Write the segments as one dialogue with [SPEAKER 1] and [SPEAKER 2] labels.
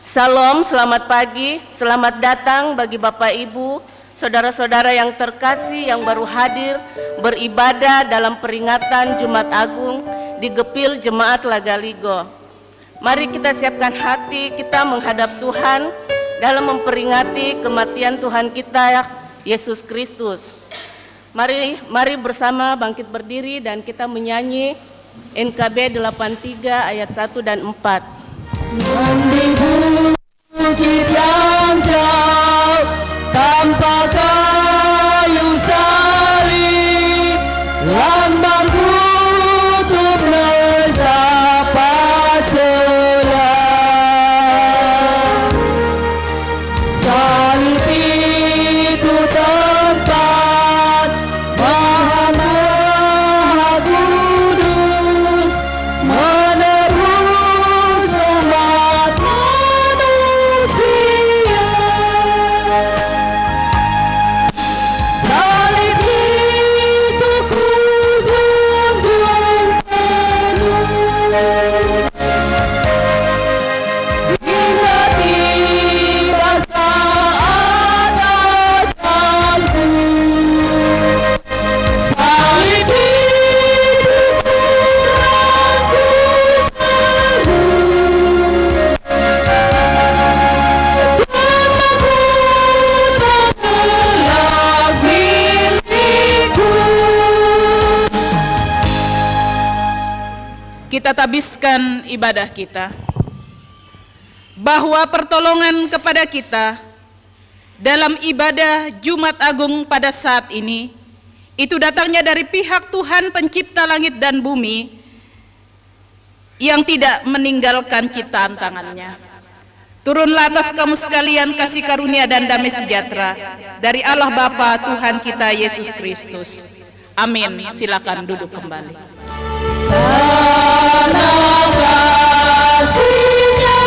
[SPEAKER 1] Salam, selamat pagi, selamat datang bagi Bapak Ibu, saudara-saudara yang terkasih yang baru hadir beribadah dalam peringatan Jumat Agung di Gepil Jemaat Lagaligo. Mari kita siapkan hati kita menghadap Tuhan dalam memperingati kematian Tuhan kita, Yesus Kristus. Mari bersama bangkit berdiri dan kita menyanyi NKB 83 ayat 1 dan 4.
[SPEAKER 2] Di bukit yang jauh tanpa kayu salib, lambang kutub mencapai celah. Salib itu tempat Maha Kudus menebus umat manusia. Salib itu ku junjung penuh hingga tiba saat ajalku. Salib itu
[SPEAKER 3] Kita tabiskan ibadah kita bahwa pertolongan kepada kita dalam ibadah Jumat Agung pada saat ini itu datangnya dari pihak Tuhan pencipta langit dan bumi yang tidak meninggalkan ciptaan tangannya. Turunlah atas kamu sekalian kasih karunia dan damai sejahtera dari Allah Bapa Tuhan kita Yesus Kristus. Amin. Silakan duduk kembali.
[SPEAKER 2] karena kasih-Nya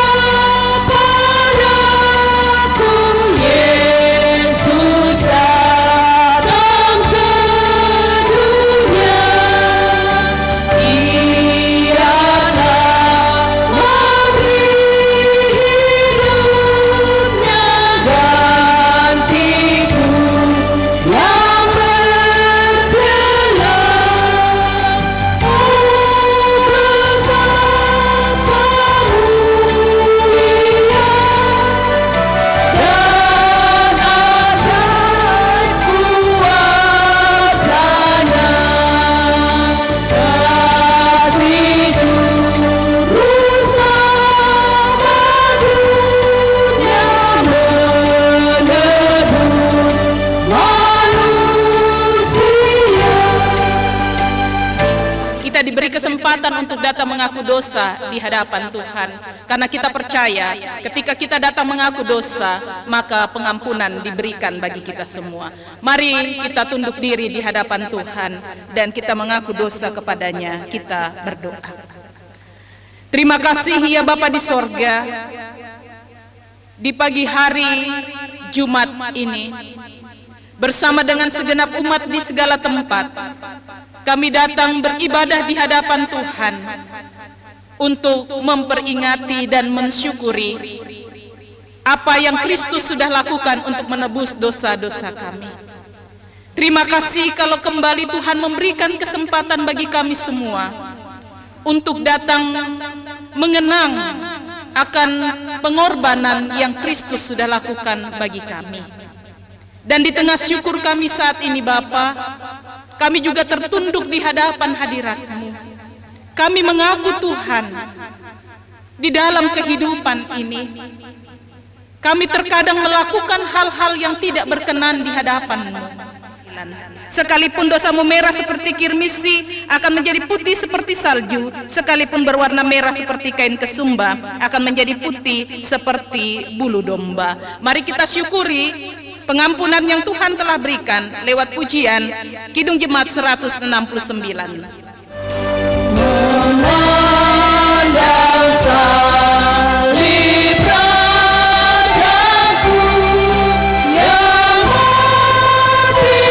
[SPEAKER 2] padaku, Yesus datang ke dunia. Ia telah memberi hidupnya gantiku yang bercela.
[SPEAKER 3] Diberi kesempatan untuk datang mengaku dosa di hadapan Tuhan, karena kita percaya ketika kita datang mengaku dosa maka pengampunan diberikan bagi kita semua. Mari kita tunduk diri di hadapan Tuhan dan kita mengaku dosa kepadanya. Kita berdoa. Terima kasih ya Bapa di sorga, di pagi hari Jumat ini bersama dengan segenap umat di segala tempat kami datang beribadah di hadapan Tuhan untuk memperingati dan mensyukuri apa yang Kristus sudah lakukan untuk menebus dosa-dosa kami. Terima kasih kalau kembali Tuhan memberikan kesempatan bagi kami semua untuk datang mengenang akan pengorbanan yang Kristus sudah lakukan bagi kami. Dan di tengah syukur kami saat ini Bapa, kami juga tertunduk di hadapan hadirat-Mu. Kami mengaku Tuhan, di dalam kehidupan ini, kami terkadang melakukan hal-hal yang tidak berkenan di hadapan-Mu. Sekalipun dosamu merah seperti kirmisi, akan menjadi putih seperti salju. Sekalipun berwarna merah seperti kain kesumba, akan menjadi putih seperti bulu domba. Mari kita syukuri pengampunan yang Tuhan telah berikan lewat pujian Kidung Jemaat 169.
[SPEAKER 2] Memandang salib Rajaku yang mati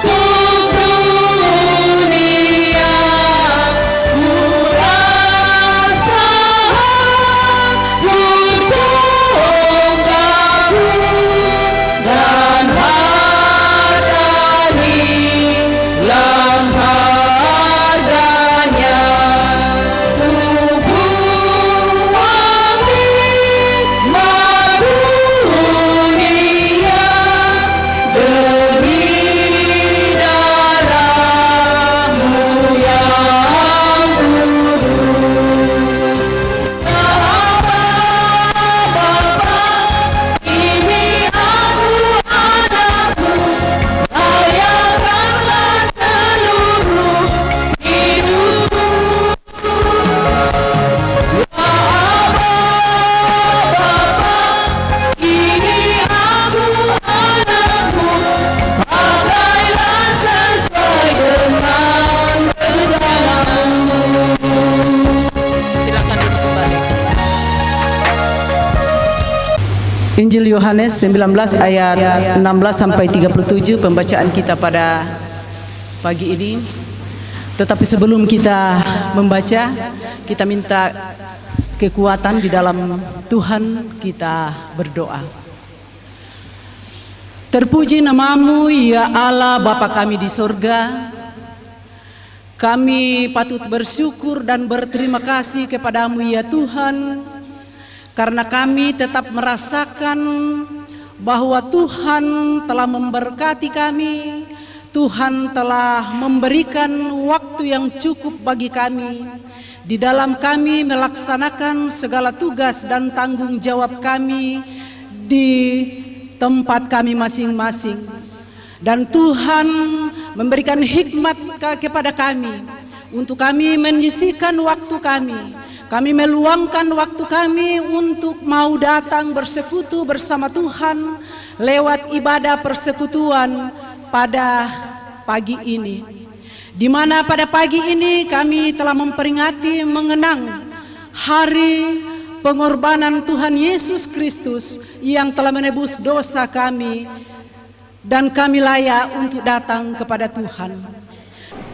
[SPEAKER 2] untuk dunia, ku rasa
[SPEAKER 4] Injil Yohanes 19 ayat 16 sampai 37 pembacaan kita pada pagi ini. Tetapi sebelum kita membaca, kita minta kekuatan di dalam Tuhan, kita berdoa. Terpuji namamu ya Allah Bapa kami di sorga. Kami patut bersyukur dan berterima kasih kepadamu ya Tuhan, karena kami tetap merasakan bahwa Tuhan telah memberkati kami, Tuhan telah memberikan waktu yang cukup bagi kami di dalam kami melaksanakan segala tugas dan tanggung jawab kami di tempat kami masing-masing. Dan Tuhan memberikan hikmat kepada kami untuk kami menyisihkan waktu kami. Kami meluangkan waktu kami untuk mau datang bersekutu bersama Tuhan lewat ibadah persekutuan pada pagi ini. Di mana pada pagi ini kami telah memperingati mengenang hari pengorbanan Tuhan Yesus Kristus yang telah menebus dosa kami, dan kami layak untuk datang kepada Tuhan.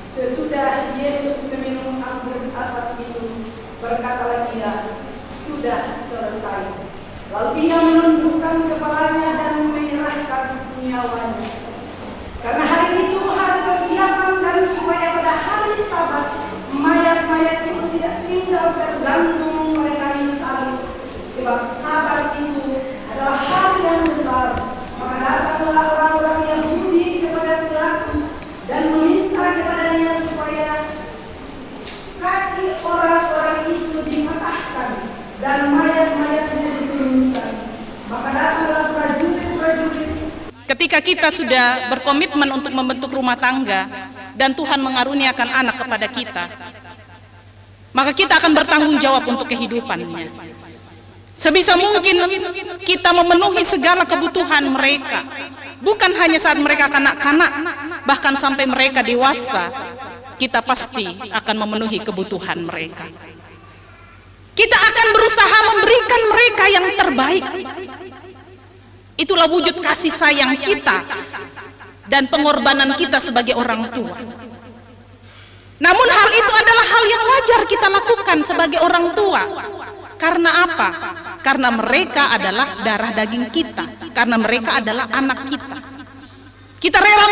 [SPEAKER 4] Sesudah Yesus meminum anggur asap itu, berkatalah Ia, sudah selesai. Lalu Ia menundukkan kepalanya dan menyerahkan nyawanya. Karena hari itu hari persiapan, dan supaya pada hari Sabat mayat-mayat itu tidak tinggal tergantung pada kayu salib, sebab Sabat itu adalah hari yang besar. Maka datanglah orang-orang Yahudi kepada Pilatus dan meminta kepadanya supaya kaki orang-orang itu dipatahkan dan mayat-mayatnya diturunkan. Maka datanglah prajurit-prajurit.
[SPEAKER 3] Ketika kita sudah berkomitmen untuk membentuk rumah tangga dan Tuhan mengaruniakan anak kepada kita, maka kita akan bertanggung jawab untuk kehidupannya. Sebisa mungkin kita memenuhi segala kebutuhan mereka, bukan hanya saat mereka kanak-kanak, bahkan sampai mereka dewasa, kita pasti akan memenuhi kebutuhan mereka. Kita akan berusaha memberikan mereka yang terbaik. Itulah wujud kasih sayang kita dan pengorbanan kita sebagai orang tua. Namun hal itu adalah hal yang wajar kita lakukan sebagai orang tua. Karena apa? Karena mereka adalah darah daging kita, karena mereka adalah anak kita. Kita rela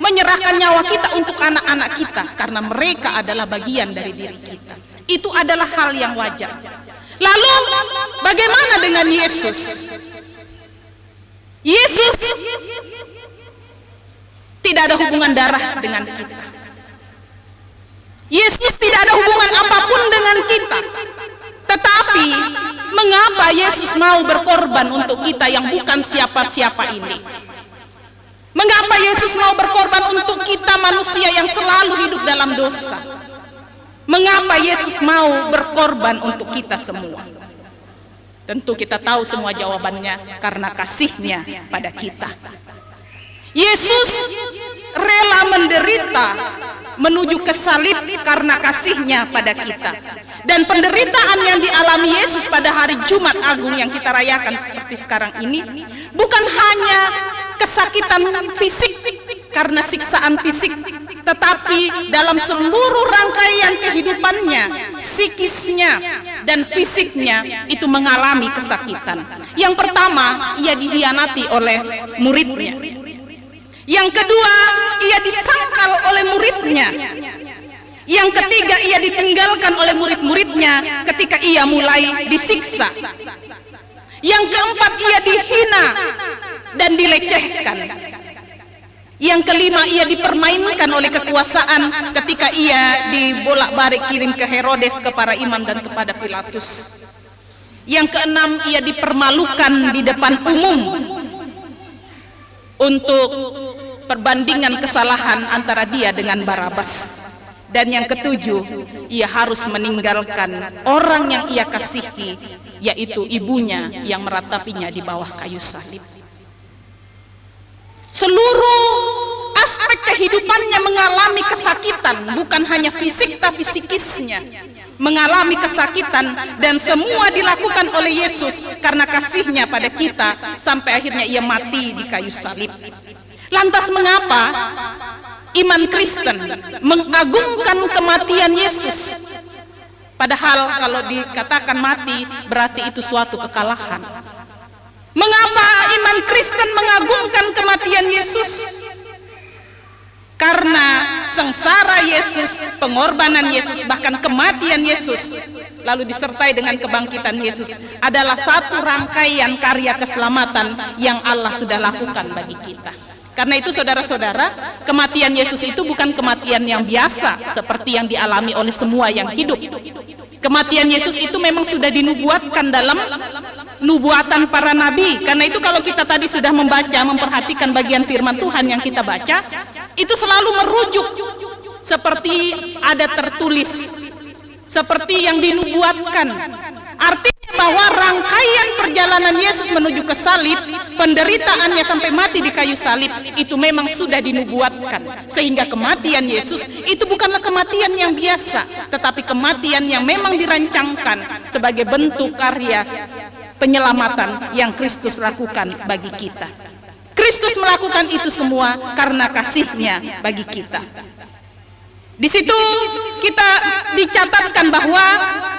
[SPEAKER 3] menyerahkan nyawa kita untuk anak-anak kita, karena mereka adalah bagian dari diri kita. Itu adalah hal yang wajar. Lalu bagaimana dengan Yesus? Yesus tidak ada hubungan darah dengan kita. Yesus tidak ada hubungan apapun dengan kita. Tetapi mengapa Yesus mau berkorban untuk kita yang bukan siapa-siapa ini? Mengapa Yesus mau berkorban untuk kita manusia yang selalu hidup dalam dosa? Mengapa Yesus mau berkorban untuk kita semua? Tentu kita tahu semua jawabannya, karena kasih-Nya pada kita. Yesus rela menderita menuju ke salib karena kasih-Nya pada kita. Dan penderitaan yang dialami Yesus pada hari Jumat Agung yang kita rayakan seperti sekarang ini bukan hanya kesakitan fisik karena siksaan fisik, tetapi dalam seluruh rangkaian kehidupannya, psikisnya dan fisiknya itu mengalami kesakitan. Yang pertama, ia dihianati oleh muridnya. Yang kedua, ia disangkal oleh muridnya. Yang ketiga, ia ditinggalkan oleh murid-muridnya ketika ia mulai disiksa. Yang keempat, ia dihina dan dilecehkan. Yang kelima, ia dipermainkan oleh kekuasaan ketika ia dibolak-balik kirim ke Herodes, ke para imam dan kepada Pilatus. Yang keenam, ia dipermalukan di depan umum untuk perbandingan kesalahan antara dia dengan Barabas. Dan yang ketujuh, ia harus meninggalkan orang yang ia kasihi, yaitu ibunya yang meratapinya di bawah kayu salib. Seluruh aspek kehidupannya mengalami kesakitan, bukan hanya fisik tapi psikisnya. mengalami kesakitan, dan semua dilakukan oleh Yesus karena kasih-Nya pada kita sampai akhirnya Ia mati di kayu salib. Lantas mengapa iman Kristen mengagungkan kematian Yesus? Padahal kalau dikatakan mati berarti itu suatu kekalahan. Mengapa iman Kristen mengagungkan kematian Yesus? Karena sengsara Yesus, pengorbanan Yesus, bahkan kematian Yesus, lalu disertai dengan kebangkitan Yesus, adalah satu rangkaian karya keselamatan yang Allah sudah lakukan bagi kita. Karena itu saudara-saudara, kematian Yesus itu bukan kematian yang biasa seperti yang dialami oleh semua yang hidup. Kematian Yesus itu memang sudah dinubuatkan dalam nubuatan para nabi. Karena itu kalau kita tadi sudah memperhatikan bagian firman Tuhan yang kita baca, itu selalu merujuk seperti ada tertulis, seperti yang dinubuatkan. Artinya bahwa rangkaian perjalanan Yesus menuju ke salib, penderitaannya sampai mati di kayu salib, itu memang sudah dinubuatkan. Sehingga kematian Yesus itu bukanlah kematian yang biasa, tetapi kematian yang memang dirancangkan sebagai bentuk karya penyelamatan yang Kristus lakukan bagi kita. Kristus melakukan itu semua karena kasih-Nya bagi kita. Di situ kita dicatatkan bahwa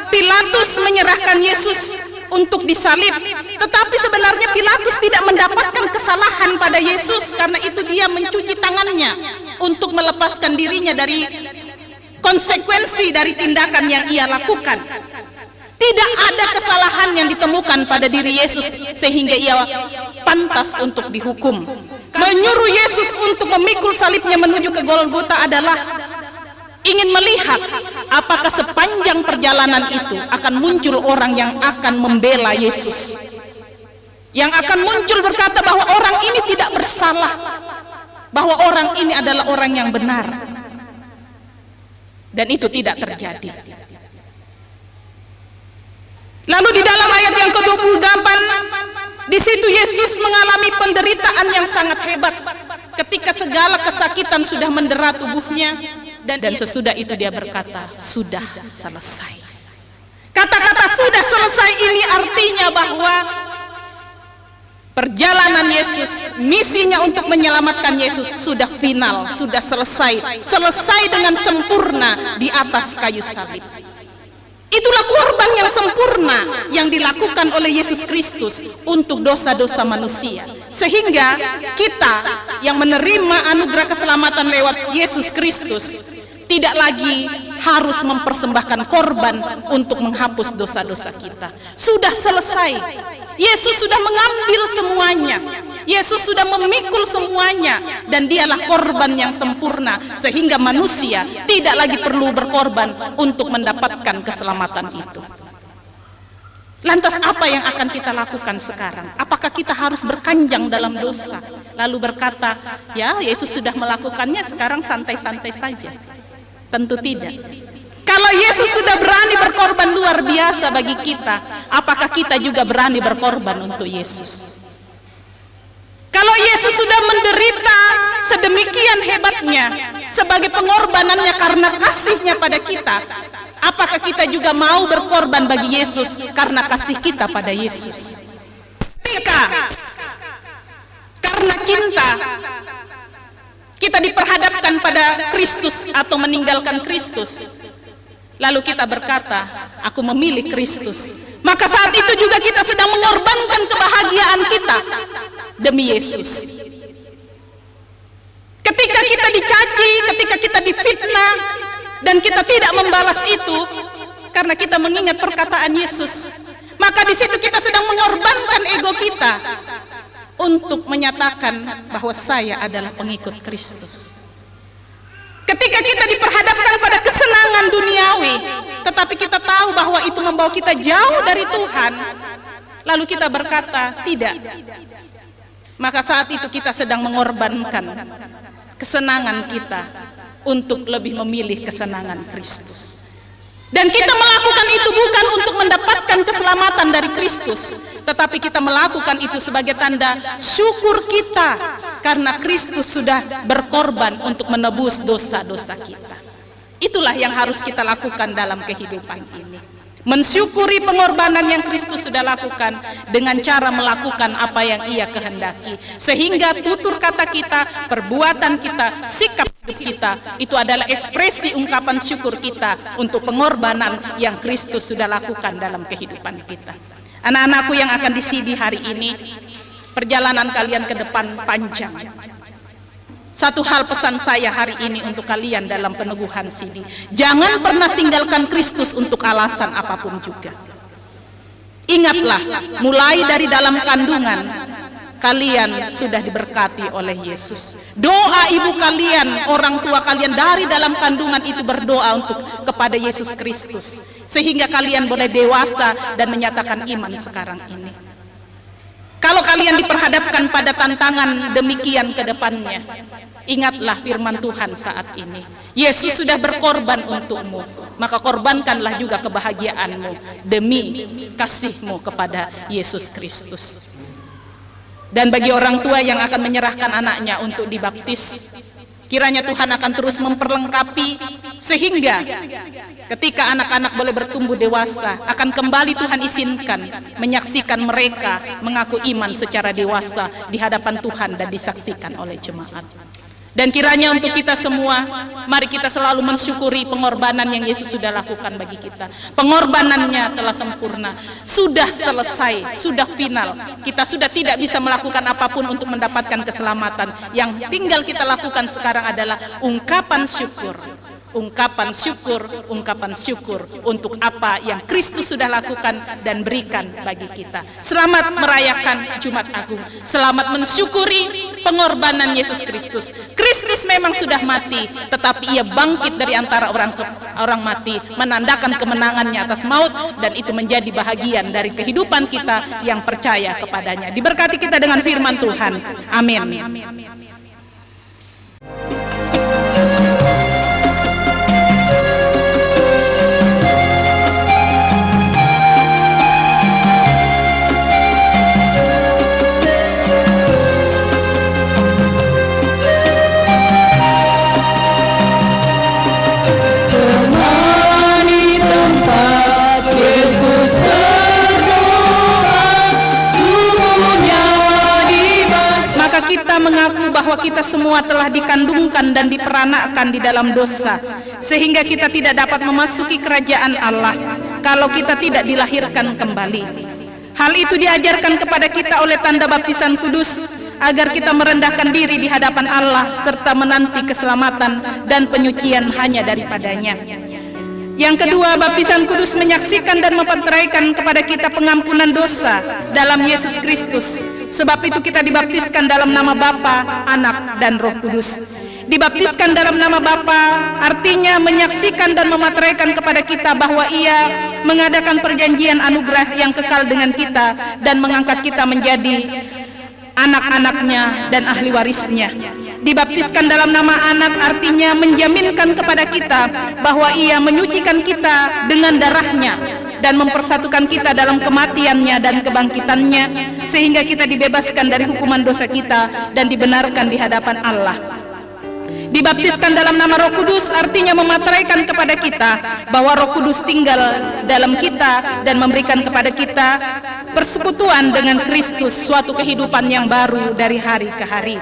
[SPEAKER 3] Pilatus menyerahkan Yesus untuk disalib, tetapi sebenarnya Pilatus tidak mendapatkan kesalahan pada Yesus, karena itu dia mencuci tangannya untuk melepaskan dirinya dari konsekuensi dari tindakan yang ia lakukan. Tidak ada kesalahan yang ditemukan pada diri Yesus sehingga ia pantas untuk dihukum. Menyuruh Yesus untuk memikul salibnya menuju ke Golgota adalah ingin melihat apakah sepanjang perjalanan itu akan muncul orang yang akan membela Yesus, yang akan muncul berkata bahwa orang ini tidak bersalah, bahwa orang ini adalah orang yang benar. Dan itu tidak terjadi. Lalu di dalam ayat yang ke-28, di situ Yesus mengalami penderitaan yang sangat hebat ketika segala kesakitan sudah mendera tubuhnya, dan sesudah itu dia berkata, sudah selesai. Kata-kata sudah selesai ini artinya bahwa perjalanan Yesus, misinya untuk menyelamatkan Yesus sudah final, sudah selesai dengan sempurna di atas kayu salib. Itulah korban yang sempurna yang dilakukan oleh Yesus Kristus untuk dosa-dosa manusia. Sehingga kita yang menerima anugerah keselamatan lewat Yesus Kristus tidak lagi harus mempersembahkan korban untuk menghapus dosa-dosa kita. Sudah selesai. Yesus sudah mengambil semuanya. Yesus sudah memikul semuanya, dan dialah korban yang sempurna sehingga manusia tidak lagi perlu berkorban untuk mendapatkan keselamatan itu. Lantas apa yang akan kita lakukan sekarang? Apakah kita harus berkanjang dalam dosa lalu berkata, ya Yesus sudah melakukannya, sekarang santai-santai saja? Tentu tidak. Kalau Yesus sudah berani berkorban luar biasa bagi kita, apakah kita juga berani berkorban untuk Yesus? Kalau Yesus sudah menderita sedemikian hebatnya sebagai pengorbanannya karena kasih-Nya pada kita, apakah kita juga mau berkorban bagi Yesus karena kasih kita pada Yesus? Ketika karena cinta kita diperhadapkan pada Kristus atau meninggalkan Kristus, lalu kita berkata, aku memilih Kristus, maka saat itu juga kita sedang mengorbankan kebahagiaan kita demi Yesus. Ketika kita dicaci, ketika kita difitnah, dan kita tidak membalas itu karena kita mengingat perkataan Yesus, maka di situ kita sedang mengorbankan ego kita untuk menyatakan bahwa saya adalah pengikut Kristus. Ketika kita diperhadapkan pada kesenangan duniawi, tetapi kita tahu bahwa itu membawa kita jauh dari Tuhan, lalu kita berkata tidak, maka saat itu kita sedang mengorbankan kesenangan kita untuk lebih memilih kesenangan Kristus. Dan kita melakukan itu bukan untuk mendapatkan keselamatan dari Kristus, tetapi kita melakukan itu sebagai tanda syukur kita karena Kristus sudah berkorban untuk menebus dosa-dosa kita. Itulah yang harus kita lakukan dalam kehidupan ini. Mensyukuri pengorbanan yang Kristus sudah lakukan dengan cara melakukan apa yang Ia kehendaki, sehingga tutur kata kita, perbuatan kita, sikap hidup kita itu adalah ekspresi ungkapan syukur kita untuk pengorbanan yang Kristus sudah lakukan dalam kehidupan kita. Anak-anakku yang akan disidi hari ini, perjalanan kalian ke depan panjang. Satu hal pesan saya hari ini untuk kalian dalam peneguhan sidi, jangan pernah tinggalkan Kristus untuk alasan apapun juga. Ingatlah, mulai dari dalam kandungan kalian sudah diberkati oleh Yesus. Doa ibu kalian, orang tua kalian dari dalam kandungan itu berdoa untuk kepada Yesus Kristus, sehingga kalian boleh dewasa dan menyatakan iman sekarang ini. Kalau kalian diperhadapkan pada tantangan demikian ke depannya, ingatlah firman Tuhan saat ini. Yesus sudah berkorban untukmu, maka korbankanlah juga kebahagiaanmu demi kasihmu kepada Yesus Kristus. Dan bagi orang tua yang akan menyerahkan anaknya untuk dibaptis, kiranya Tuhan akan terus memperlengkapi sehingga ketika anak-anak boleh bertumbuh dewasa, akan kembali Tuhan izinkan menyaksikan mereka mengaku iman secara dewasa di hadapan Tuhan dan disaksikan oleh jemaat. Dan kiranya untuk kita semua, mari kita selalu mensyukuri pengorbanan yang Yesus sudah lakukan bagi kita. Pengorbanannya telah sempurna, sudah selesai, sudah final. Kita sudah tidak bisa melakukan apapun untuk mendapatkan keselamatan. Yang tinggal kita lakukan sekarang adalah ungkapan syukur. Ungkapan syukur untuk apa yang Kristus sudah lakukan dan berikan bagi kita. Selamat merayakan Jumat Agung. Selamat mensyukuri pengorbanan Yesus Kristus. Kristus memang sudah mati, tetapi Ia bangkit dari antara orang mati, menandakan kemenangannya atas maut, dan itu menjadi bahagian dari kehidupan kita yang percaya kepadanya. Diberkati kita dengan firman Tuhan. Amin. Kita mengaku bahwa kita semua telah dikandungkan dan diperanakkan di dalam dosa, sehingga kita tidak dapat memasuki kerajaan Allah kalau kita tidak dilahirkan kembali. Hal itu diajarkan kepada kita oleh tanda baptisan kudus, agar kita merendahkan diri di hadapan Allah serta menanti keselamatan dan penyucian hanya daripadanya. Yang kedua, baptisan kudus menyaksikan dan memperteraikan kepada kita pengampunan dosa dalam Yesus Kristus. Sebab itu kita dibaptiskan dalam nama Bapa, Anak, dan Roh Kudus. Dibaptiskan dalam nama Bapa artinya menyaksikan dan memeteraikan kepada kita bahwa Ia mengadakan perjanjian anugerah yang kekal dengan kita dan mengangkat kita menjadi anak-anaknya dan ahli warisnya. Dibaptiskan dalam nama Anak artinya menjaminkan kepada kita bahwa Ia menyucikan kita dengan darahnya dan mempersatukan kita dalam kematiannya dan kebangkitannya, sehingga kita dibebaskan dari hukuman dosa kita dan dibenarkan di hadapan Allah. Dibaptiskan dalam nama Roh Kudus artinya memeteraikan kepada kita bahwa Roh Kudus tinggal dalam kita dan memberikan kepada kita persekutuan dengan Kristus, suatu kehidupan yang baru dari hari ke hari.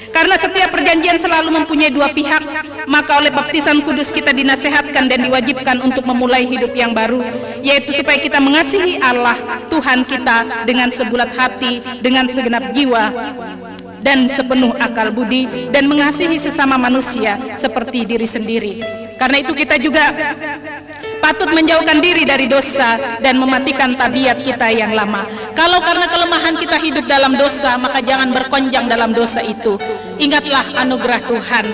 [SPEAKER 3] Karena setiap perjanjian selalu mempunyai dua pihak, maka oleh baptisan kudus kita dinasehatkan dan diwajibkan untuk memulai hidup yang baru, yaitu supaya kita mengasihi Allah, Tuhan kita, dengan sebulat hati, dengan segenap jiwa, dan sepenuh akal budi, dan mengasihi sesama manusia seperti diri sendiri. Karena itu kita juga patut menjauhkan diri dari dosa dan mematikan tabiat kita yang lama. Kalau karena kelemahan kita hidup dalam dosa, maka jangan berkonjang dalam dosa itu. Ingatlah anugerah Tuhan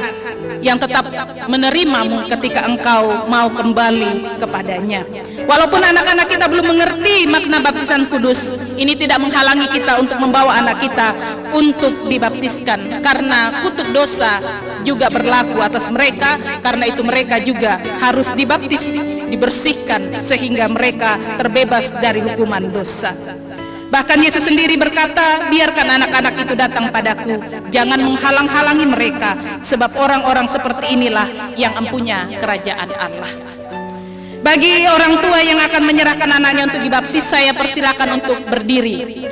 [SPEAKER 3] yang tetap menerimamu ketika engkau mau kembali kepadanya. Walaupun anak-anak kita belum mengerti makna baptisan kudus, ini tidak menghalangi kita untuk membawa anak kita untuk dibaptiskan, karena kutuk dosa juga berlaku atas mereka. Karena itu mereka juga harus dibaptis, dibersihkan, sehingga mereka terbebas dari hukuman dosa. Bahkan Yesus sendiri berkata, biarkan anak-anak itu datang padaku, jangan menghalang-halangi mereka, sebab orang-orang seperti inilah yang empunya kerajaan Allah. Bagi orang tua yang akan menyerahkan anaknya untuk dibaptis, saya persilakan untuk berdiri.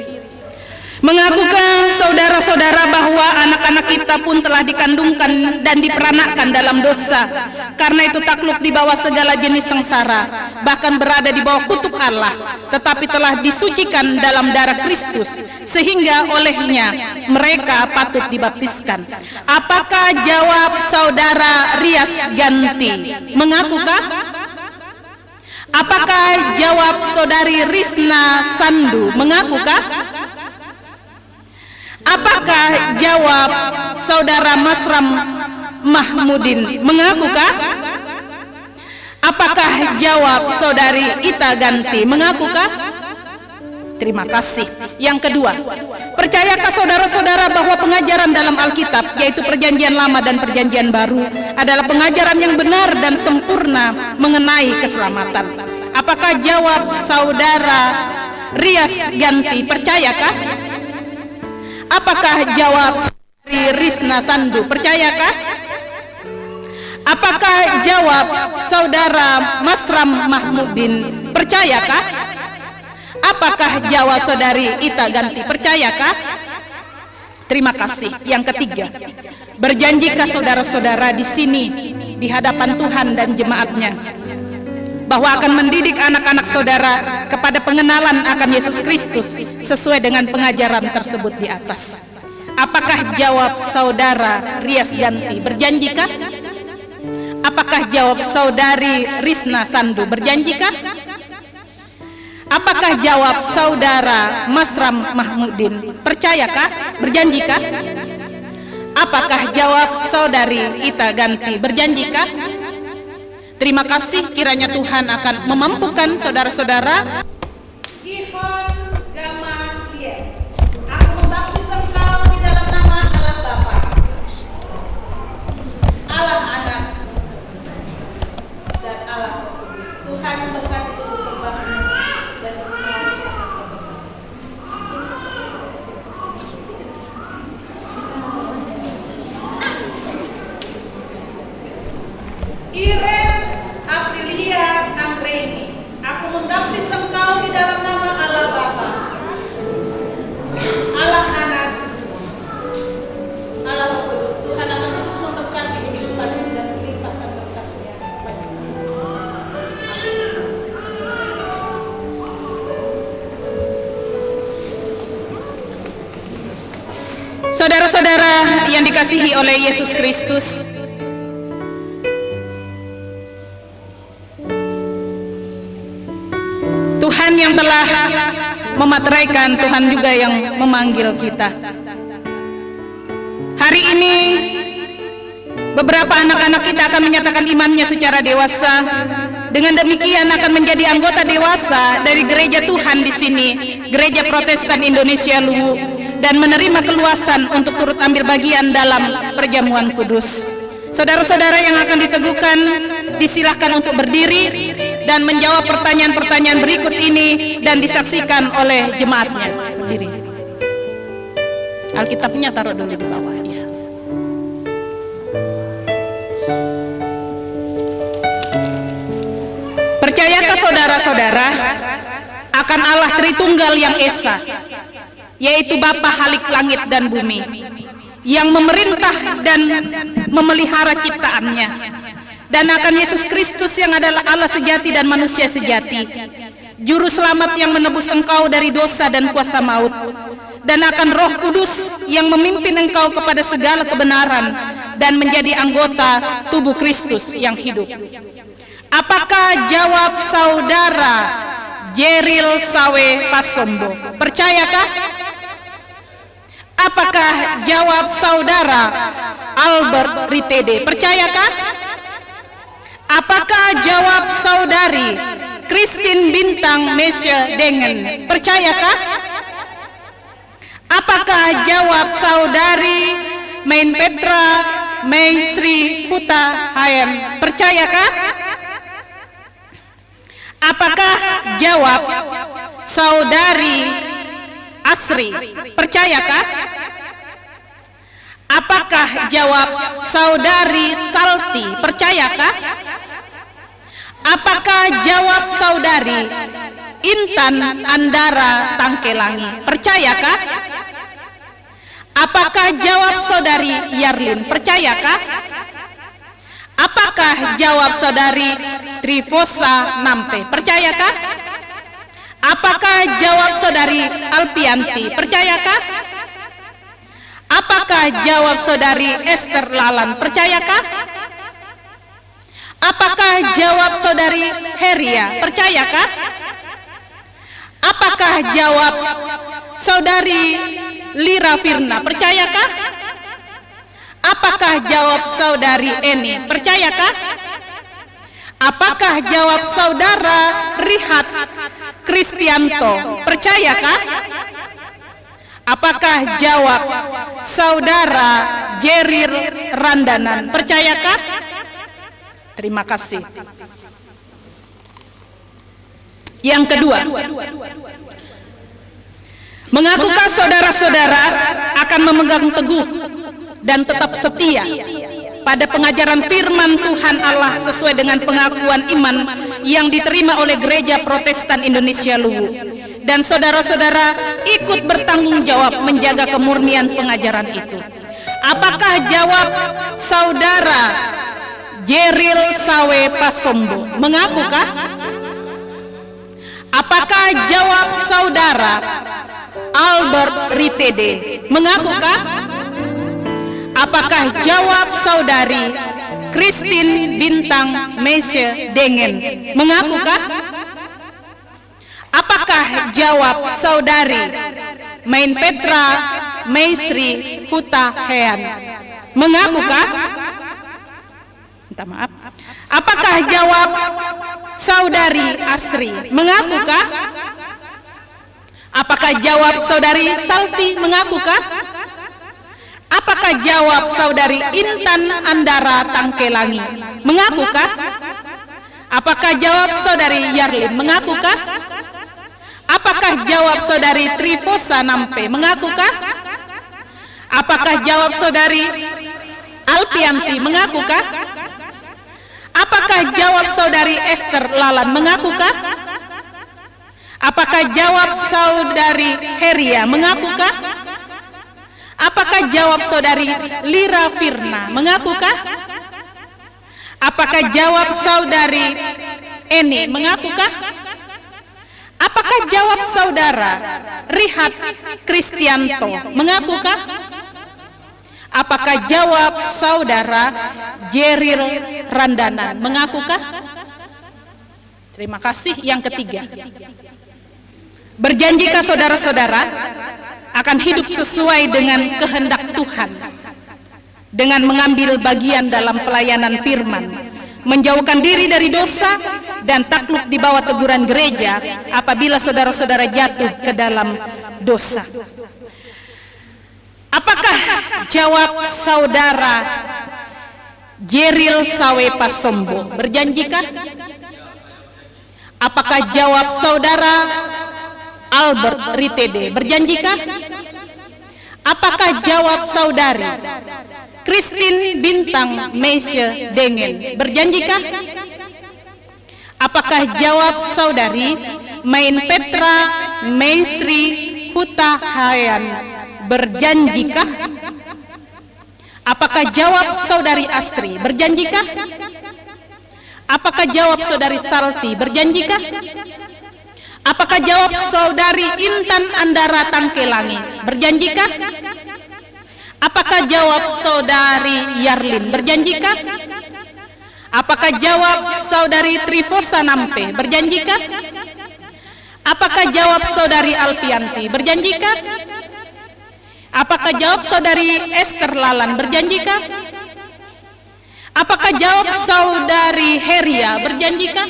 [SPEAKER 3] Mengakukah saudara-saudara bahwa anak-anak kita pun telah dikandungkan dan diperanakkan dalam dosa, karena itu takluk di bawah segala jenis sengsara, bahkan berada di bawah kutuk Allah, tetapi telah disucikan dalam darah Kristus, sehingga olehnya mereka patut dibaptiskan. Apakah jawab saudara Rias Ganti? Mengakukah? Apakah jawab saudari Risna Sandu? Mengakukah? Apakah jawab saudara Masram Mahmudin? Mengakukah? Apakah jawab saudari Ita Ganti? Mengakukah? Terima kasih. Yang kedua, percayakah saudara-saudara bahwa pengajaran dalam Alkitab, yaitu Perjanjian Lama dan Perjanjian Baru, adalah pengajaran yang benar dan sempurna mengenai keselamatan? Apakah jawab saudara Rias Ganti? Percayakah? Apakah jawab saudari Risna Sandu? Percayakah? Apakah jawab saudara Masram Mahmudin? Percayakah? Apakah jawab saudari Ita Ganti? Percayakah? Terima kasih. Yang ketiga, berjanjikah saudara-saudara di sini di hadapan Tuhan dan jemaatnya bahwa akan mendidik anak-anak saudara kepada pengenalan akan Yesus Kristus sesuai dengan pengajaran tersebut di atas? Apakah jawab saudara Rias Ganti? Berjanjikah? Apakah jawab saudari Risna Sandu? Berjanjikah? Apakah jawab saudara Masram Mahmudin? Percayakah? Berjanjikah? Apakah jawab saudari Ita Ganti? Berjanjikah? Terima kasih, kiranya Tuhan akan memampukan saudara-saudara. Gihon Gamaliel, aku membaptis engkau di dalam nama Allah Bapa, Allah Anak, dan Allah Roh Kudus. Tuhan memberkati tubuh kembangmu dan bersemangat. Iren Aprilia Anggreni, aku membaptis engkau di dalam nama Allah Bapa, Allah Anak, Allah Roh Kudus. Tuhan akan terus memberkati kehidupanmu dan melimpahkan berkat-Nya kepadamu. Saudara-saudara yang dikasihi oleh Yesus Kristus, Tuhan yang telah memateraikan, Tuhan juga yang memanggil kita. Hari ini beberapa anak-anak kita akan menyatakan imannya secara dewasa. Dengan demikian akan menjadi anggota dewasa dari gereja Tuhan di sini, Gereja Protestan Indonesia Luwu, dan menerima keluasan untuk turut ambil bagian dalam perjamuan kudus. Saudara-saudara yang akan diteguhkan, disilahkan untuk berdiri dan menjawab pertanyaan-pertanyaan berikut ini dan disaksikan oleh jemaatnya. Berdiri. Alkitabnya taruh dulu di bawah. Ya. Percayakah saudara-saudara akan Allah Tritunggal yang Esa, yaitu Bapa Halik langit dan bumi, yang memerintah dan memelihara ciptaannya, dan akan Yesus Kristus yang adalah Allah sejati dan manusia sejati, Juru Selamat yang menebus engkau dari dosa dan kuasa maut, dan akan Roh Kudus yang memimpin engkau kepada segala kebenaran dan menjadi anggota tubuh Kristus yang hidup. Apakah jawab saudara Jeril Sawe Pasombo? Percayakah? Apakah jawab saudara Albert Ritede? Percayakah? Apakah jawab saudari Christine Bintang Mesya Dengan? Percayakah? Apakah jawab saudari Main Petra Maisri Huta Hayam? Percayakah? Apakah jawab saudari Asri, percayakah? Apakah jawab saudari Salti, percayakah? Apakah jawab saudari Intan Andara Tangkelangi, percayakah? Apakah jawab saudari Yarlin, percayakah? Apakah jawab saudari Trifosa Nampe, percayakah? Apakah jawab saudari Alpianti, percayakah? Apakah jawab saudari Esther Lalan, percayakah? Apakah jawab saudari Heria, percayakah? Apakah jawab saudari Lira Firna, percayakah? Apakah jawab saudari Eni, percayakah? Apakah jawab saudara Rihat Kristianto, percayakah? Apakah jawab saudara Jerir Randanan, percayakah? Terima kasih. Yang kedua, mengakukah saudara-saudara akan memegang teguh dan tetap setia pada pengajaran firman Tuhan Allah sesuai dengan pengakuan iman yang diterima oleh Gereja Protestan Indonesia Luwu, dan saudara-saudara ikut bertanggung jawab menjaga kemurnian pengajaran itu? Apakah jawab saudara Jeril Sawe Pasombo, mengakukah? Apakah jawab saudara Albert Ritede, mengakukah? Apakah jawab saudari Christine Bintang Mesye Dengen, mengakukah? Apakah jawab saudari Main Petra Meisri Huta Hean, mengakukah? Minta maaf. Apakah jawab saudari Asri, mengakukah? Apakah jawab saudari Salti, mengakukah? Apakah jawab saudari Intan Andara Tangkelangi, mengakukah? Apakah jawab saudari Yarlin, mengakukah? Apakah jawab saudari Trifosa Nampe, mengakukah? Apakah jawab saudari Alpianti, mengakukah? Apakah jawab saudari Esther Lalan, mengakukah? Apakah jawab saudari Heria, mengakukah? Apakah jawab saudari Lira Firna, mengakukah? Apakah jawab saudari Eni, mengakukah? Apakah jawab saudara Rihat Kristianto, mengakukah? Apakah jawab saudara Jerir Randanan, mengakukah? Terima kasih. Yang ketiga, berjanjikah saudara-saudara akan hidup sesuai dengan kehendak Tuhan dengan mengambil bagian dalam pelayanan firman, menjauhkan diri dari dosa dan takluk di bawah teguran gereja apabila saudara-saudara jatuh ke dalam dosa? Apakah jawab saudara Jeril Sawe Pasombo, berjanjikah? Apakah jawab saudara Albert Ritede, berjanjikah? Apakah jawab saudari Christine Bintang Mesye Dengen, berjanjikah? Apakah jawab saudari Main Petra Meisri Huta Hayan, berjanjikah? Apakah jawab saudari Asri, berjanjikah? Apakah jawab saudari Salti, berjanjikah? Apakah jawab saudari Intan Andara Tangkelangi, berjanjikah? Apakah jawab saudari Yarlin, berjanjikah? Apakah jawab saudari Trifosa Nampe, berjanjikah? Apakah jawab saudari Alpianti, berjanjikah? Apakah jawab saudari Esther Lalan, berjanjikah? Apakah jawab saudari Heria, berjanjikah?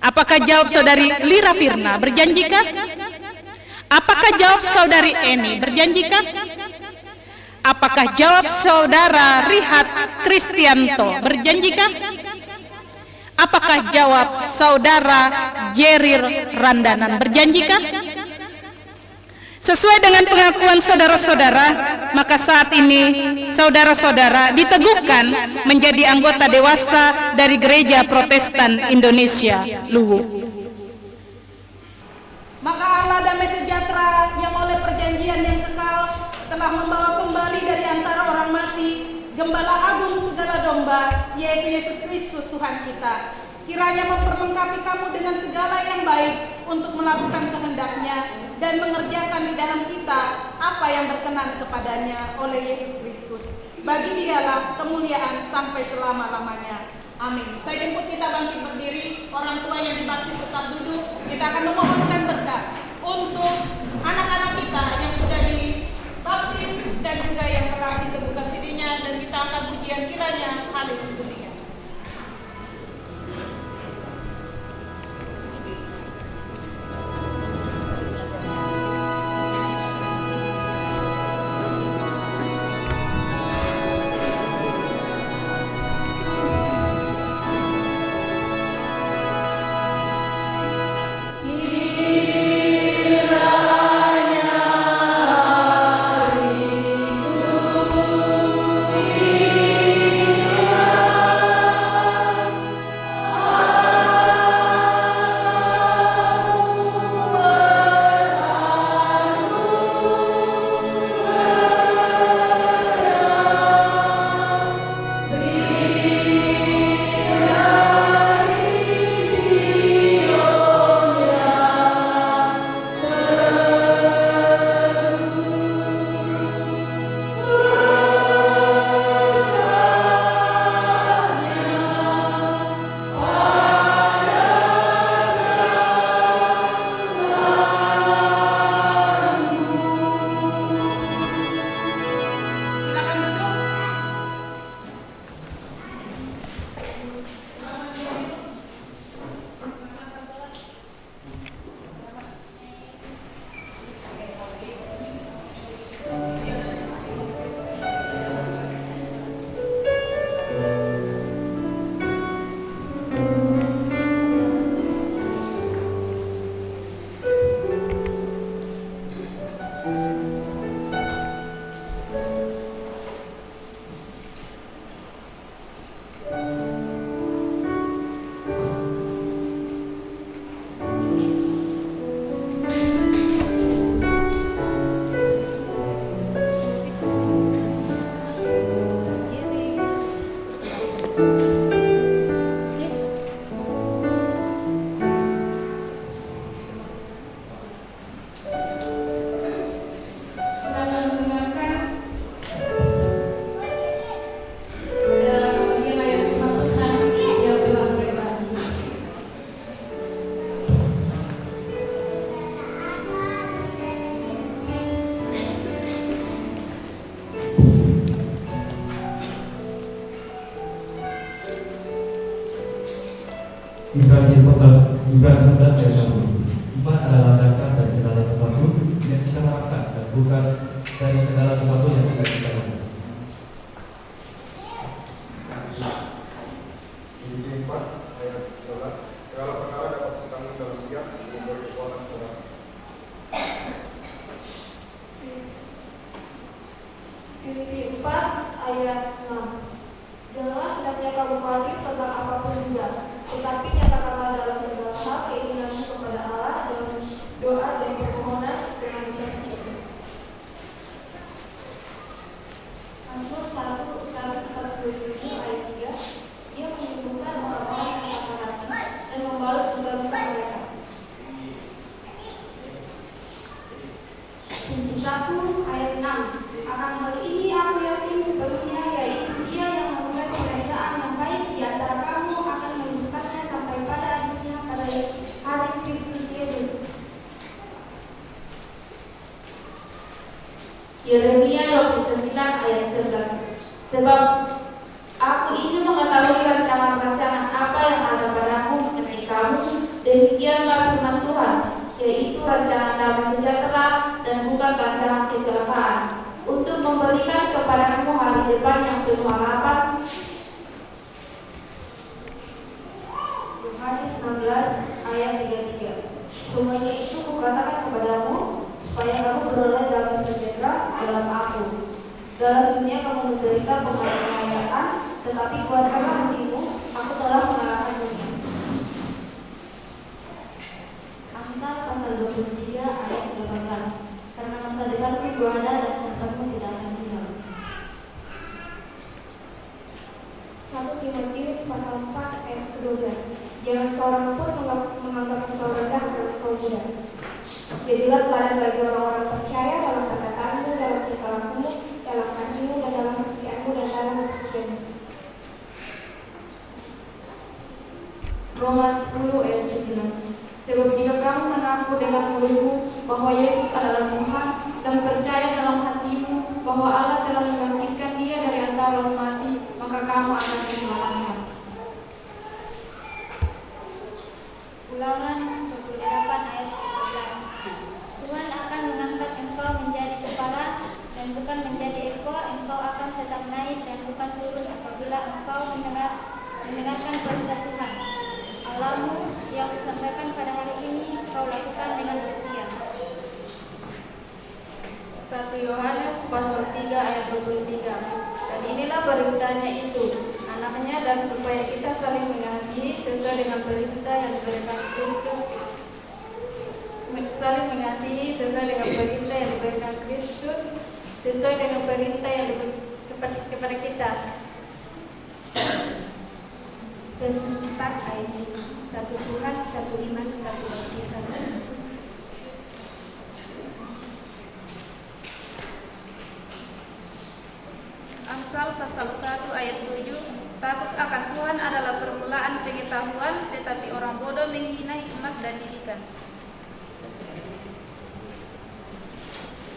[SPEAKER 3] Apakah jawab saudari Lira Firna, berjanjikah? Apakah jawab saudari Eni, berjanjikah? Apakah jawab saudara Rihat Kristianto, berjanjikah? Apakah jawab saudara Jerir Randanan, berjanjikah? Sesuai dengan pengakuan saudara-saudara, maka saat ini saudara-saudara diteguhkan menjadi anggota dewasa dari Gereja Protestan Indonesia, Luwu.
[SPEAKER 4] Maka Allah damai sejahtera yang oleh perjanjian yang kekal telah membawa kembali dari antara orang mati Gembala Agung segala domba, yaitu Yesus Kristus Tuhan kita. Kiranya memperlengkapi kamu dengan segala yang baik untuk melakukan kehendak-Nya dan mengerjakan di dalam kita apa yang berkenan kepadanya oleh Yesus Kristus. Bagi Dialah kemuliaan sampai selama-lamanya. Amin. Saya jemput kita bangkit berdiri. Orang tua yang dibaptis tetap duduk. Kita akan memohonkan berkat untuk anak-anak kita yang sudah dibaptis dan juga yang telah diteguhkan sidinya, dan kita akan pujian kiranya haleluya.
[SPEAKER 5] Ibrani 11 ayat 1. Iman adalah dasar dari segala sesuatu yang kita harapkan dan bukan dari segala sesuatu yang tidak kita harapkan.
[SPEAKER 6] Filipi 4 ayat 11. Segala perkara dapat ditanggung dalam Dia yang memberi kekuatan saudara.
[SPEAKER 2] Filipi 4 ayat 6. Janganlah hendaknya kamu khawatir tentang apapun juga, tetapi nyatakanlah dalam segala hal keinginanmu kepada Allah dalam doa dan permohonan dengan ucapan syukur. Mazmur 147 ayat 3. Ia menyembuhkan orang-orang yang sakit hati dan membalas luka-luka mereka. Filipi 1 ayat 6. Akan hal ini aku yakin sepenuhnya, yaitu Ia yang memulai pekerjaan yang baik di antara kamu akan melanjutkannya sampai pada akhirnya pada hari Kristus Yesus. Yeremia 29 ayat 11. Sebab aku ingin mengetahui rancangan-rancangan apa yang ada padaku mengenai kamu, demikianlah firman Tuhan, yaitu rancangan damai sejahtera dan bukan rancangan kecelakaan, untuk memberikan kepadamu hari depan yang penuh harapan. Yohanes 16 ayat 33. Semuanya itu kukatakan kepadamu supaya kamu beroleh damai sejahtera dalam aku. Dalam dunia kamu menderita penganiayaan, tetapi kuatkanlah hatimu, aku telah mengalahkan dunia. Amsal pasal 23 ayat 18. Karena masa depan sungguh ada dan tempatmu tidak akan hilang. 1 Timotius pasal 4 ayat 12. Jangan seorang pun menganggap engkau rendah karena engkau muda. Jadilah teladan bagi orang-orang percaya dalam perkataanmu, dalam tingkah lakumu, dalam kasihmu, dan dalam kesetiaanmu, dan dalam kesucianmu. Roma 10 ayat 9. Sebab jika kamu mengaku dengan mulutmu bahwa Yesus adalah Tuhan dan percaya dalam hatimu bahwa Allah telah membangkitkan Dia dari antara orang mati, maka kamu akan diselamatkan.
[SPEAKER 7] Ulangan 28 ayat 11. Tuhan akan mengangkat engkau menjadi kepala dan bukan menjadi ekor. Engkau akan tetap naik dan bukan turun apabila engkau mendengarkan perintah Tuhan Allahmu yang kusampaikan pada hari ini, kau lakukan dengan setia.
[SPEAKER 2] 1 Yohanes pasal 3 ayat 23. Dan inilah beritanya itu, anaknya, dan supaya kita saling mengasihi sesuai dengan perintah yang diberikan Kristus. Saling mengasihi sesuai dengan perintah yang diberikan Kristus, sesuai dengan perintah yang diberikan kepada kita. Yesus 4 ayat 1 Tuhan, 1 iman, 1 baptisan. Amsal pasal 1 ayat 7. Takut akan Tuhan adalah permulaan pengetahuan, tetapi orang bodoh menghina hikmat dan didikan.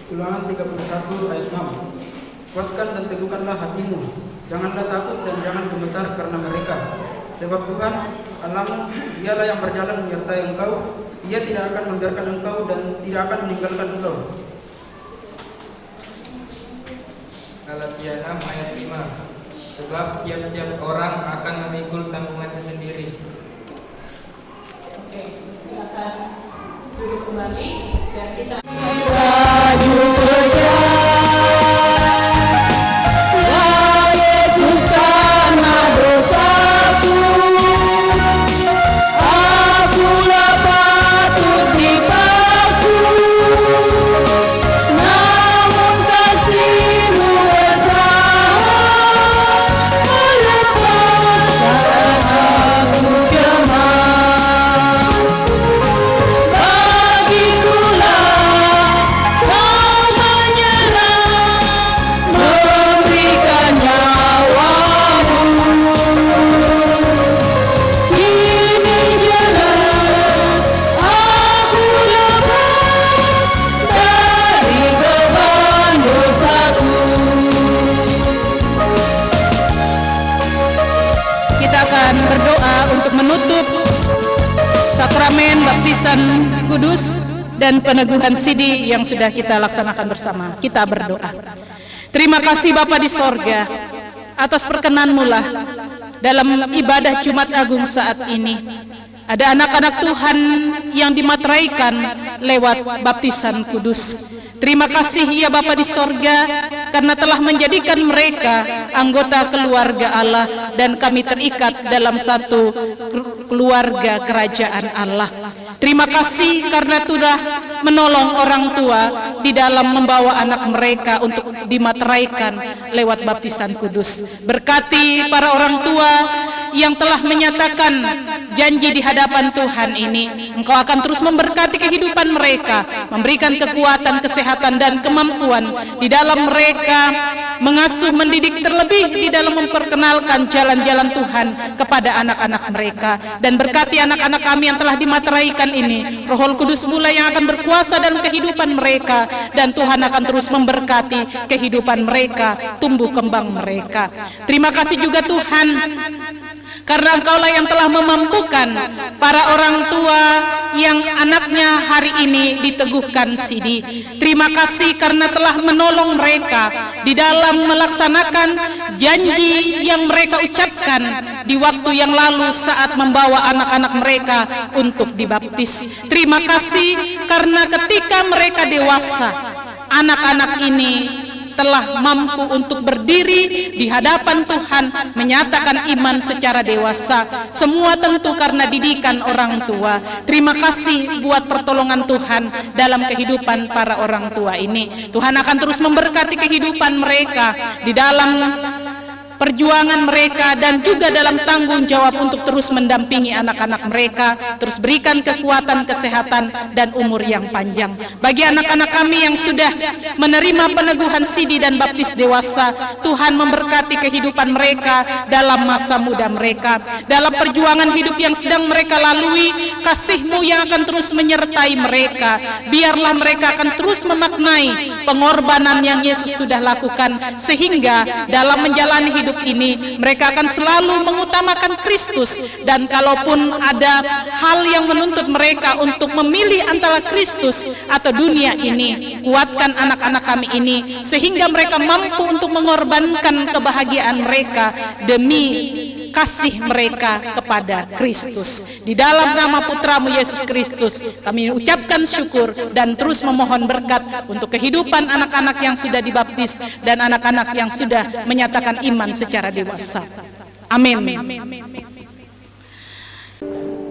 [SPEAKER 8] Ulangan 31 ayat 6. Kuatkan dan teguhkanlah hatimu, janganlah takut dan jangan gemetar karena mereka. Sebab Tuhan Allahmu, Dialah yang berjalan menyertai engkau. Ia tidak akan membiarkan engkau dan tidak akan meninggalkan engkau.
[SPEAKER 9] Galatia 6 ayat 5. Sebab tiap-tiap orang akan memikul tanggungannya sendiri.
[SPEAKER 3] Oke, silakan duduk kembali dan kita Kudus dan peneguhan sidi yang sudah kita laksanakan bersama. Kita berdoa. Terima kasih Bapa di sorga atas perkenan-Mu lah dalam ibadah Jumat Agung saat ini. Ada anak-anak Tuhan yang dimateraikan lewat baptisan kudus. Terima kasih ya Bapa di sorga karena telah menjadikan mereka anggota keluarga Allah dan kami terikat dalam satu keluarga kerajaan Allah. Terima kasih karena sudah menolong orang tua di dalam membawa anak mereka untuk dimateraikan lewat baptisan kudus. Berkati para orang tua yang telah menyatakan janji di hadapan Tuhan ini. Engkau akan terus memberkati kehidupan mereka, memberikan kekuatan, kesehatan dan kemampuan di dalam mereka mengasuh, mendidik, terlebih di dalam memperkenalkan jalan-jalan Tuhan kepada anak-anak mereka. Dan berkati anak-anak kami yang telah dimateraikan ini, Roh Kudus mulai yang akan berkuasa dalam kehidupan mereka, dan Tuhan akan terus memberkati kehidupan mereka, tumbuh kembang mereka. Terima kasih juga Tuhan karena Engkaulah yang telah memampukan para orang tua yang anaknya hari ini diteguhkan sidi. Terima kasih karena telah menolong mereka di dalam melaksanakan janji yang mereka ucapkan di waktu yang lalu saat membawa anak-anak mereka untuk dibaptis. Terima kasih karena ketika mereka dewasa, anak-anak ini telah mampu untuk berdiri di hadapan Tuhan, menyatakan iman secara dewasa. Semua tentu karena didikan orang tua. Terima kasih buat pertolongan Tuhan dalam kehidupan para orang tua ini. Tuhan akan terus memberkati kehidupan mereka di dalam perjuangan mereka dan juga dalam tanggung jawab untuk terus mendampingi anak-anak mereka, terus berikan kekuatan, kesehatan, dan umur yang panjang. Bagi anak-anak kami yang sudah menerima peneguhan sidi dan baptis dewasa, Tuhan memberkati kehidupan mereka dalam masa muda mereka, dalam perjuangan hidup yang sedang mereka lalui. Kasih-Mu yang akan terus menyertai mereka. Biarlah mereka akan terus memaknai pengorbanan yang Yesus sudah lakukan, sehingga dalam menjalani hidup ini mereka akan selalu mengutamakan Kristus. Dan kalaupun ada hal yang menuntut mereka untuk memilih antara Kristus atau dunia ini, kuatkan anak-anak kami ini sehingga mereka mampu untuk mengorbankan kebahagiaan mereka demi kasih mereka kepada Kristus. Di dalam nama Putra-Mu Yesus Kristus kami ucapkan syukur dan terus memohon berkat untuk kehidupan anak-anak yang sudah dibaptis dan anak-anak yang sudah menyatakan iman secara dewasa. Amin.
[SPEAKER 2] Segala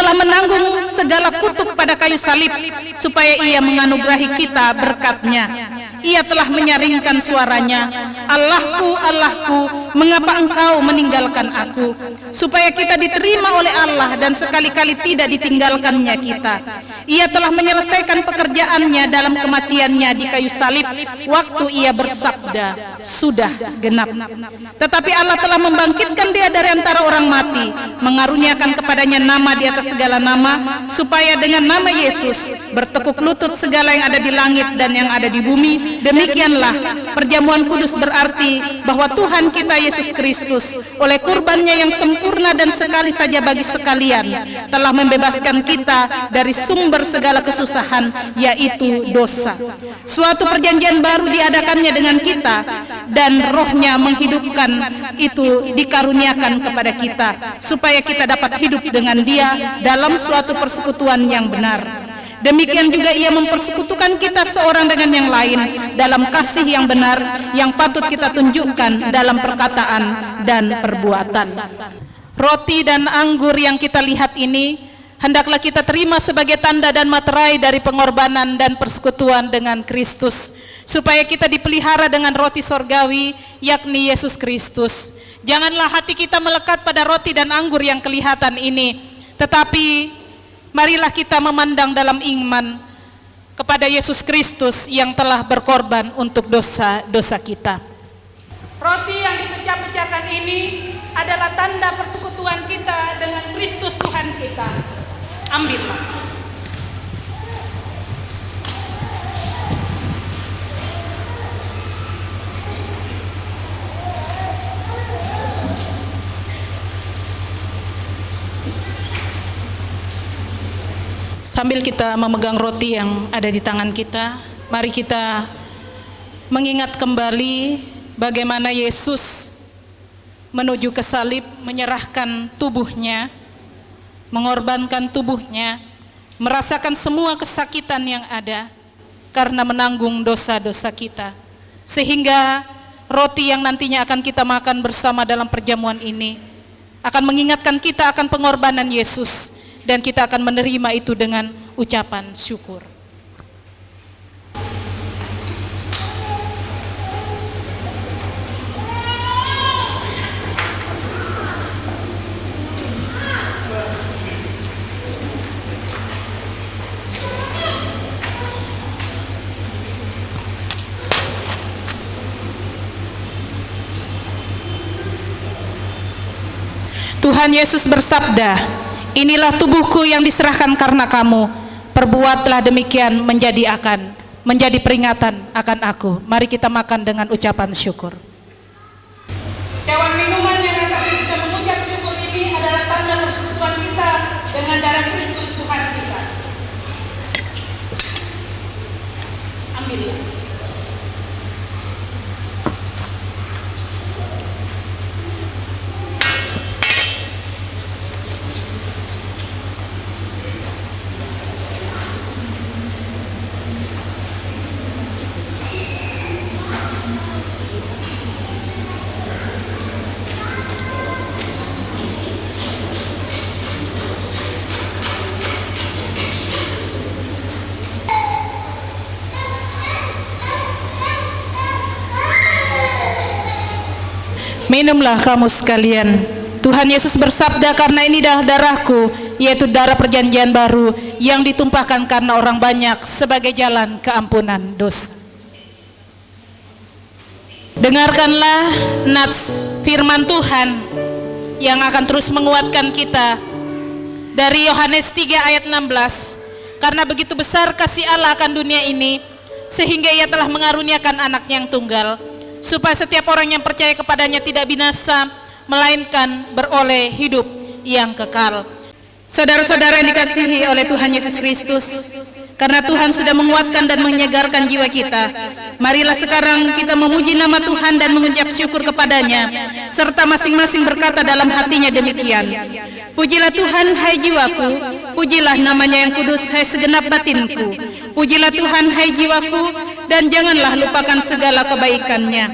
[SPEAKER 3] telah menanggung segala kutuk pada kayu salib, supaya ia menganugerahi kita berkat-Nya. Ia telah menyaringkan suaranya, Allahku, Allahku, mengapa engkau meninggalkan aku? Supaya kita diterima oleh Allah dan sekali-kali tidak ditinggalkannya kita. Ia telah menyelesaikan pekerjaannya dalam kematiannya di kayu salib, waktu ia bersabda, sudah genap. Tetapi Allah telah membangkitkan dia dari antara orang mati, mengaruniakan kepadanya nama di atas segala nama, supaya dengan nama Yesus bertekuk lutut segala yang ada di langit dan yang ada di bumi. Demikianlah perjamuan kudus berarti bahwa Tuhan kita Yesus Kristus oleh kurbannya yang sempurna dan sekali saja bagi sekalian telah membebaskan kita dari sumber segala kesusahan, yaitu dosa. Suatu perjanjian baru diadakannya dengan kita, dan Roh-Nya menghidupkan itu dikaruniakan kepada kita, supaya kita dapat hidup dengan Dia dalam suatu persekutuan yang benar. Demikian juga ia mempersekutukan kita seorang dengan yang lain dalam kasih yang benar yang patut kita tunjukkan dalam perkataan dan perbuatan. Roti dan anggur yang kita lihat ini hendaklah kita terima sebagai tanda dan materai dari pengorbanan dan persekutuan dengan Kristus, supaya kita dipelihara dengan roti sorgawi, yakni Yesus Kristus. Janganlah hati kita melekat pada roti dan anggur yang kelihatan ini, tetapi marilah kita memandang dalam iman kepada Yesus Kristus yang telah berkorban untuk dosa-dosa kita. Roti yang dipecah-pecahkan ini adalah tanda persekutuan kita dengan Kristus Tuhan kita. Ambillah. Sambil kita memegang roti yang ada di tangan kita, mari kita mengingat kembali bagaimana Yesus menuju ke salib, menyerahkan tubuhnya, mengorbankan tubuhnya, merasakan semua kesakitan yang ada karena menanggung dosa-dosa kita. Sehingga roti yang nantinya akan kita makan bersama dalam perjamuan ini akan mengingatkan kita akan pengorbanan Yesus, dan kita akan menerima itu dengan ucapan syukur. Tuhan Yesus bersabda, inilah tubuhku yang diserahkan karena kamu, perbuatlah demikian menjadi peringatan akan aku. Mari kita makan dengan ucapan syukur. Cawan minuman yang atas kita mengucap syukur ini adalah tanda persekutuan kita dengan darah Kristus Tuhan kita. Ambillah. Minumlah kamu sekalian. Tuhan Yesus bersabda, karena ini adalah darahku, yaitu darah perjanjian baru yang ditumpahkan karena orang banyak sebagai jalan keampunan dosa. Dengarkanlah nats firman Tuhan yang akan terus menguatkan kita dari Yohanes 3 ayat 16. Karena begitu besar kasih Allah akan dunia ini, sehingga ia telah mengaruniakan anaknya yang tunggal, supaya setiap orang yang percaya kepadanya tidak binasa, melainkan beroleh hidup yang kekal. Saudara-saudara yang dikasihi oleh Tuhan Yesus Kristus, karena Tuhan sudah menguatkan dan menyegarkan jiwa kita, marilah sekarang kita memuji nama Tuhan dan mengucap syukur kepadanya, serta masing-masing berkata dalam hatinya demikian. Pujilah Tuhan, hai jiwaku, pujilah namanya yang kudus, hai segenap batinku. Pujilah Tuhan, hai jiwaku, dan janganlah lupakan segala kebaikannya.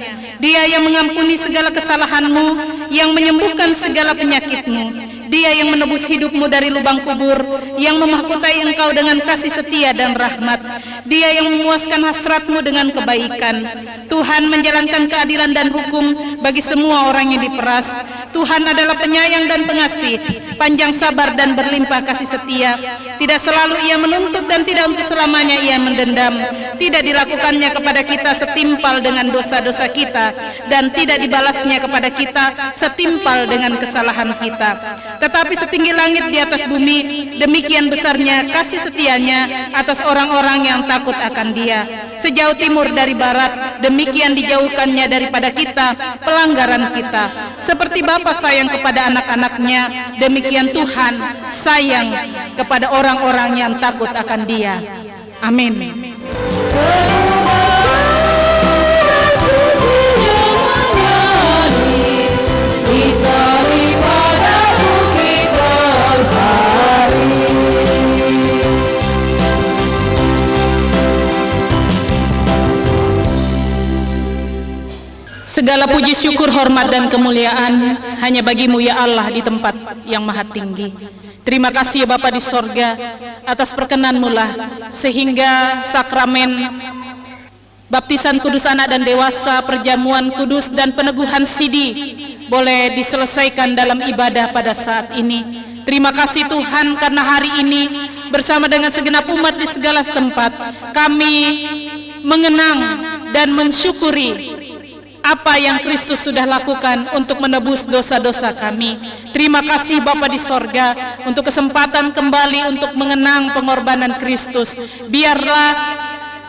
[SPEAKER 3] Dia yang mengampuni segala kesalahanmu, yang menyembuhkan segala penyakitmu, Dia yang menebus hidupmu dari lubang kubur, yang memahkotai engkau dengan kasih setia dan rahmat. Dia yang memuaskan hasratmu dengan kebaikan. Tuhan menjalankan keadilan dan hukum bagi semua orang yang diperas. Tuhan adalah penyayang dan pengasih, panjang sabar dan berlimpah kasih setia. Tidak selalu ia menuntut dan tidak untuk selamanya ia mendendam. Tidak dilakukannya kepada kita setimpal dengan dosa-dosa kita, dan tidak dibalasnya kepada kita setimpal dengan kesalahan kita. Tetapi setinggi langit di atas bumi, demikian besarnya kasih setianya atas orang-orang yang takut akan Dia. Sejauh timur dari barat, demikian dijauhkannya daripada kita pelanggaran kita. Seperti Bapa sayang kepada anak-anaknya, demikian Tuhan sayang kepada orang-orang yang takut akan Dia. Amin. Segala puji syukur, hormat dan kemuliaan hanya bagi-Mu ya Allah di tempat yang maha tinggi. Terima kasih ya Bapa di sorga, atas perkenan-Mu lah sehingga sakramen baptisan kudus anak dan dewasa, perjamuan kudus dan peneguhan sidi boleh diselesaikan dalam ibadah pada saat ini. Terima kasih Tuhan karena hari ini bersama dengan segenap umat di segala tempat kami mengenang dan mensyukuri apa yang Kristus sudah lakukan untuk menebus dosa-dosa kami. Terima kasih Bapa di sorga untuk kesempatan kembali untuk mengenang pengorbanan Kristus. Biarlah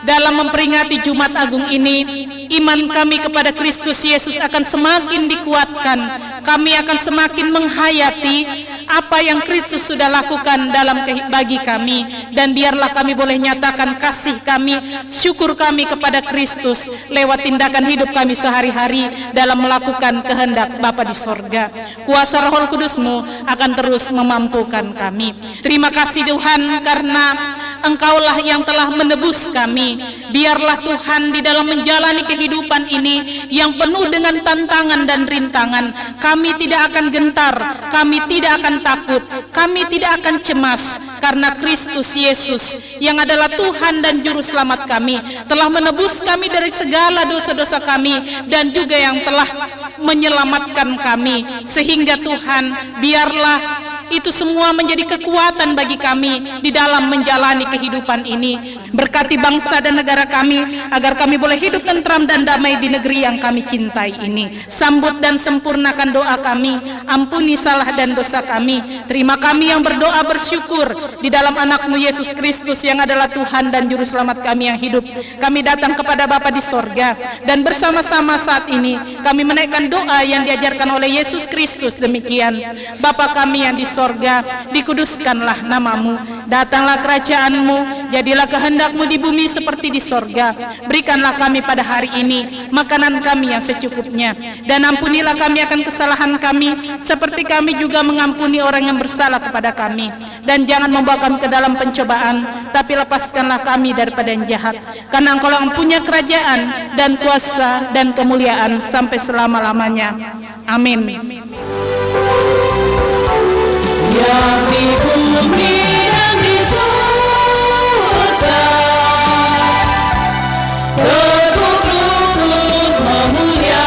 [SPEAKER 3] dalam memperingati Jumat Agung ini, iman kami kepada Kristus Yesus akan semakin dikuatkan. Kami akan semakin menghayati apa yang Kristus sudah lakukan bagi kami, dan biarlah kami boleh nyatakan kasih kami, syukur kami kepada Kristus lewat tindakan hidup kami sehari-hari dalam melakukan kehendak Bapa di sorga. Kuasa Roh Kudus-Mu akan terus memampukan kami. Terima kasih Tuhan karena Engkaulah yang telah menebus kami. Biarlah Tuhan di dalam menjalani kehidupan ini yang penuh dengan tantangan dan rintangan, kami tidak akan gentar, kami tidak akan takut, kami tidak akan cemas, karena Kristus Yesus yang adalah Tuhan dan Juru Selamat kami telah menebus kami dari segala dosa-dosa kami, dan juga yang telah menyelamatkan kami. Sehingga Tuhan, biarlah itu semua menjadi kekuatan bagi kami di dalam menjalani kehidupan ini. Berkati bangsa dan negara kami agar kami boleh hidup tentram dan damai di negeri yang kami cintai ini. Sambut dan sempurnakan doa kami, ampuni salah dan dosa kami. Terima kami yang berdoa bersyukur di dalam anak-Mu Yesus Kristus yang adalah Tuhan dan Juru Selamat kami yang hidup. Kami datang kepada Bapa di sorga, dan bersama-sama saat ini kami menaikkan doa yang diajarkan oleh Yesus Kristus demikian. Bapa kami yang di sorga, dikuduskanlah nama-Mu, datanglah kerajaan-Mu, jadilah kehendak-Mu di bumi seperti di sorga. Berikanlah kami pada hari ini makanan kami yang secukupnya, dan ampunilah kami akan kesalahan kami seperti kami juga mengampuni orang yang bersalah kepada kami. Dan jangan membawa kami ke dalam pencobaan, tapi lepaskanlah kami daripada yang jahat, karena Engkau yang punya kerajaan dan kuasa dan kemuliaan sampai selama-lamanya. Amin. Yang di bumi dan di surga, berturut-turut memuliakan,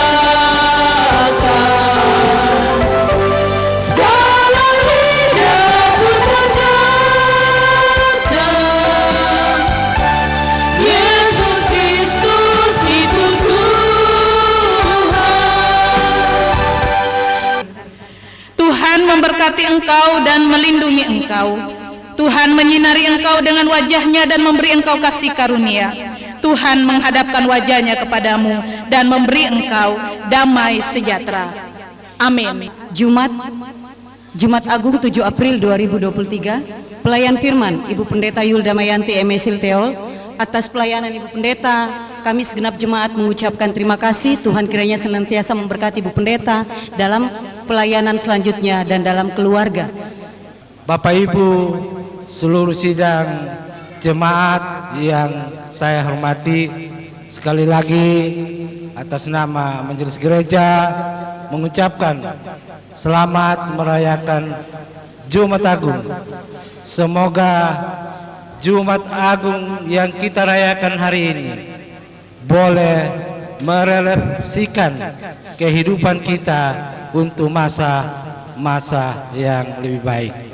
[SPEAKER 3] segala lidah pun berkata, Yesus Kristus itu Tuhan memberkati engkau dan melindungi engkau. Tuhan menyinari engkau dengan wajah-Nya dan memberi engkau kasih karunia. Tuhan menghadapkan wajah-Nya kepadamu dan memberi engkau damai sejahtera. Amin.
[SPEAKER 10] Jumat Agung 7 April 2023. Pelayan firman Ibu Pendeta Yulda Mayanti Emesil Teol. Atas pelayanan Ibu Pendeta, kami segenap jemaat mengucapkan terima kasih. Tuhan kiranya senantiasa memberkati Ibu Pendeta dalam pelayanan selanjutnya dan dalam keluarga.
[SPEAKER 11] Bapak Ibu, seluruh sidang jemaat yang saya hormati, sekali lagi atas nama Majelis Gereja mengucapkan selamat merayakan Jumat Agung. Semoga Jumat Agung yang kita rayakan hari ini boleh merefleksikan kehidupan kita untuk masa-masa yang lebih baik.